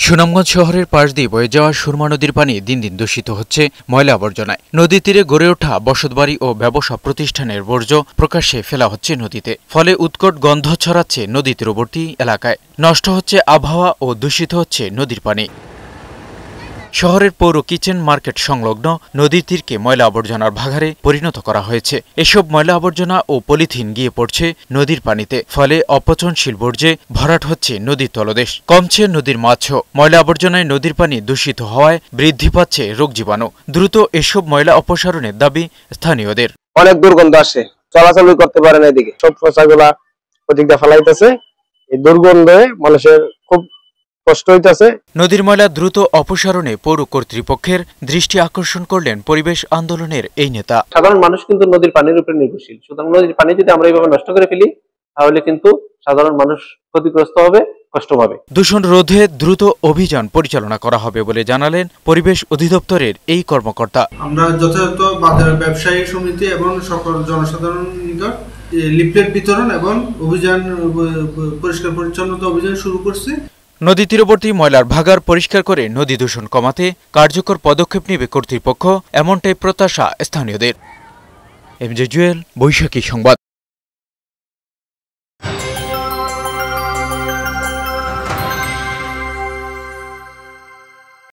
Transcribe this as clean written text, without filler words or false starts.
সুনামগঞ্জ শহরের পাশ দিয়ে বয়ে যাওয়া সুরমা নদীর পানি দিন দিন দূষিত হচ্ছে ময়লা আবর্জনায়। নদী তীরে গড়ে ওঠা বসতবাড়ি ও ব্যবসা প্রতিষ্ঠানের বর্জ্য প্রকাশ্যে ফেলা হচ্ছে নদীতে। ফলে উৎকট গন্ধ ছড়াচ্ছে নদী তীরবর্তী এলাকায়। নষ্ট হচ্ছে আবহাওয়া ও দূষিত হচ্ছে নদীর পানি। শহরের পৌর কিচেন মার্কেট সংলগ্ন নদীর তীরকে ময়লা আবর্জনার ভাগাড়ে পরিণত করা হয়েছে। এসব ময়লা আবর্জনা ও পলিথিন গিয়ে পড়ছে নদীর পানিতে। ফলে অপচনশীল বর্জ্যে ভরাট হচ্ছে নদীর তলদেশ। কমছে নদীর মাছও। ময়লা আবর্জনায় নদীর পানি দূষিত হওয়ায় বৃদ্ধি পাচ্ছে রোগ জীবাণু। দ্রুত এসব ময়লা অপসারণের দাবি স্থানীয়দের। অনেক দুর্গন্ধ আসে, চলাচল করতে পারে না, এদিকে সব পচাগুলা ওদিকটা ফেলাইতেছে। এই দুর্গন্ধে মানুষের খুব কষ্ট হইতেছে। নদীর ময়লা দ্রুত অপসারণে পৌর কর্তৃপক্ষের দৃষ্টি আকর্ষণ করলেন পরিবেশ আন্দোলনের এই নেতা। সাধারণ মানুষ কিন্তু নদীর পানির উপরে নির্ভরশীল। সুতরাং নদীর পানি যদি আমরা এইভাবে নষ্ট করে ফেলি তাহলে কিন্তু সাধারণ মানুষ ক্ষতিগ্রস্ত হবে, কষ্ট পাবে। দূষণ রোধে দ্রুত অভিযান পরিচালনা করা হবে বলে জানালেন পরিবেশ অধিদপ্তরের এই কর্মকর্তা। আমরা যথাযথ বাজার ব্যবসায়ী সমিতি এবং সকল জনসাধারণ নিকট লিফলেট বিতরণ এবং অভিযান পরিষ্কার পরিচ্ছন্নতা অভিযান শুরু করছি। নদী তীরবর্তী ময়লার ভাগাড় পরিষ্কার করে নদী দূষণ কমাতে কার্যকর পদক্ষেপ নেবে কর্তৃপক্ষ, এমনটাই প্রত্যাশা স্থানীয়দের। এমজে জুয়েল, বৈশাখী সংবাদ।